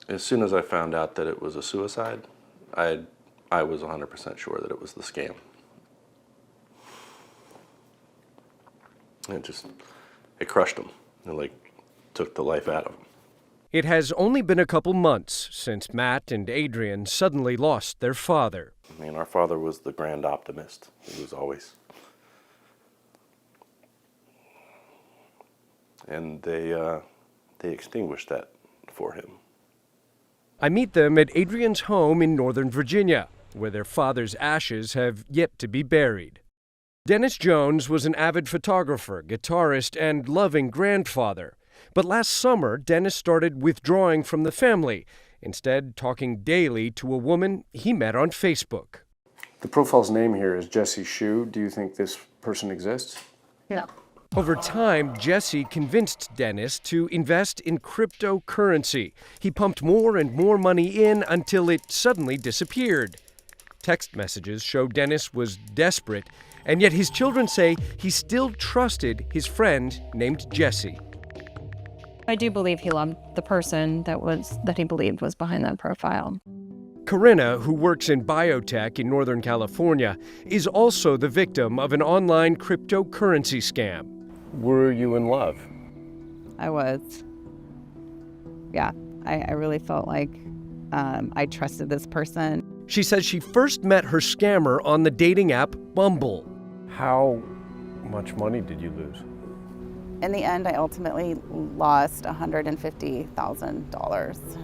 As soon as I found out that it was a suicide, I was 100% sure that it was the scam. It crushed him. It took the life out of him. It has only been a couple months since Matt and Adrian suddenly lost their father. I mean, our father was the grand optimist. He was always. And they extinguished that for him. I meet them at Adrian's home in Northern Virginia, where their father's ashes have yet to be buried. Dennis Jones was an avid photographer, guitarist, and loving grandfather. But last summer, Dennis started withdrawing from the family, instead talking daily to a woman he met on Facebook. The profile's name here is Jesse Shue. Do you think this person exists? No. Over time, Jesse convinced Dennis to invest in cryptocurrency. He pumped more and more money in until it suddenly disappeared. Text messages show Dennis was desperate, and yet his children say he still trusted his friend named Jesse. I do believe he loved the person that he believed was behind that profile. Corinna, who works in biotech in Northern California, is also the victim of an online cryptocurrency scam. Were you in love? I was. Yeah, I really felt like I trusted this person. She says she first met her scammer on the dating app Bumble. How much money did you lose? In the end, I ultimately lost $150,000.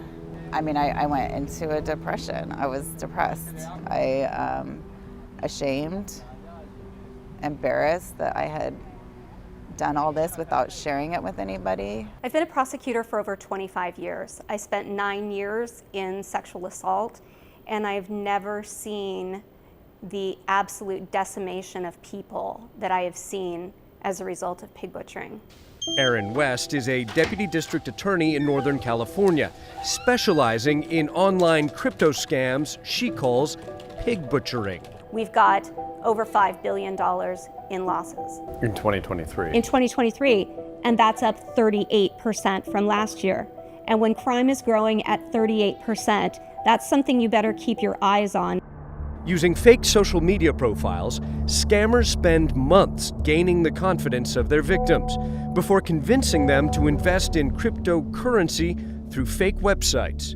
I mean, I went into a depression. I was depressed. Ashamed, embarrassed that I had done all this without sharing it with anybody. I've been a prosecutor for over 25 years. I spent 9 years in sexual assault, and I've never seen the absolute decimation of people that I have seen as a result of pig butchering. Erin West is a deputy district attorney in Northern California, specializing in online crypto scams she calls pig butchering. We've got over $5 billion in losses. In 2023? In 2023, and that's up 38% from last year. And when crime is growing at 38%, that's something you better keep your eyes on. Using fake social media profiles, scammers spend months gaining the confidence of their victims before convincing them to invest in cryptocurrency through fake websites.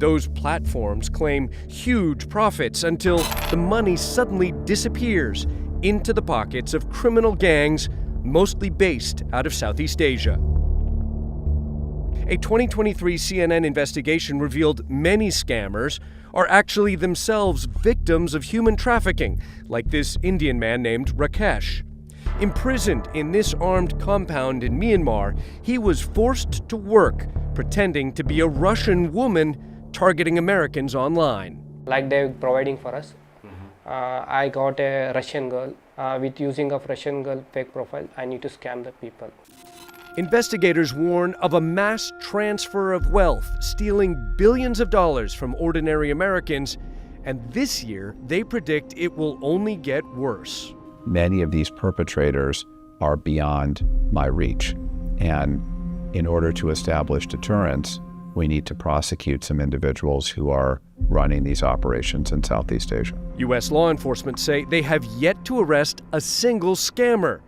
Those platforms claim huge profits until the money suddenly disappears into the pockets of criminal gangs, mostly based out of Southeast Asia. A 2023 CNN investigation revealed many scammers are actually themselves victims of human trafficking, like this Indian man named Rakesh. Imprisoned in this armed compound in Myanmar, he was forced to work, pretending to be a Russian woman targeting Americans online. Like they're providing for us. I got a Russian girl. With using of Russian girl fake profile, I need to scam the people. Investigators warn of a mass transfer of wealth, stealing billions of dollars from ordinary Americans, and this year they predict it will only get worse. Many of these perpetrators are beyond my reach, and in order to establish deterrence, we need to prosecute some individuals who are running these operations in Southeast Asia. U.S. law enforcement say they have yet to arrest a single scammer,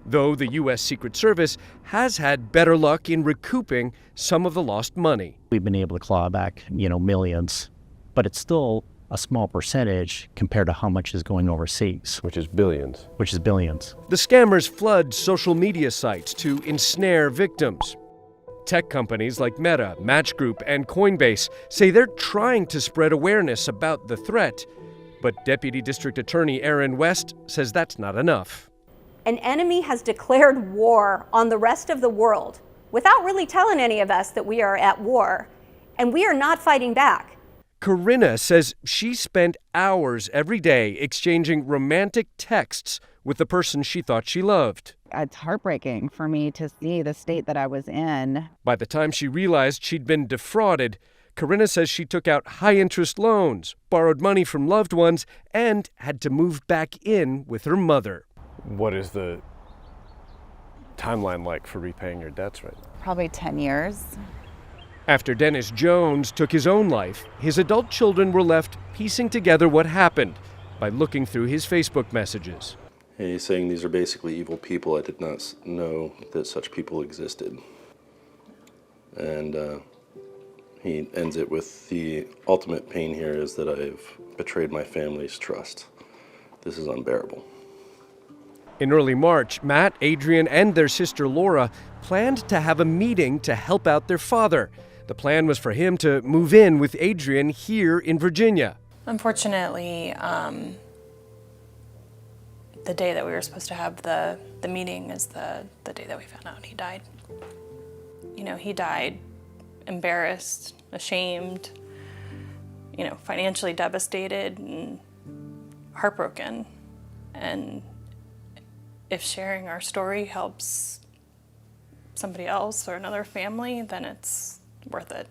though the U.S. Secret Service has had better luck in recouping some of the lost money. We've been able to claw back, millions, but it's still a small percentage compared to how much is going overseas. Which is billions. The scammers flood social media sites to ensnare victims. Tech companies like Meta, Match Group, and Coinbase say they're trying to spread awareness about the threat, but Deputy District Attorney Erin West says that's not enough. An enemy has declared war on the rest of the world without really telling any of us that we are at war, and we are not fighting back. Corinna says she spent hours every day exchanging romantic texts with the person she thought she loved. It's heartbreaking for me to see the state that I was in. By the time she realized she'd been defrauded, Corinna says she took out high-interest loans, borrowed money from loved ones, and had to move back in with her mother. What is the timeline like for repaying your debts right now? Probably 10 years. After Dennis Jones took his own life, his adult children were left piecing together what happened by looking through his Facebook messages. And he's saying these are basically evil people. I did not know that such people existed. And he ends it with, the ultimate pain here is that I've betrayed my family's trust. This is unbearable. In early March, Matt, Adrian, and their sister Laura planned to have a meeting to help out their father. The plan was for him to move in with Adrian here in Virginia. Unfortunately, the day that we were supposed to have the meeting is the day that we found out he died. You know, he died embarrassed, ashamed, you know, financially devastated and heartbroken. And if sharing our story helps somebody else or another family, then it's worth it.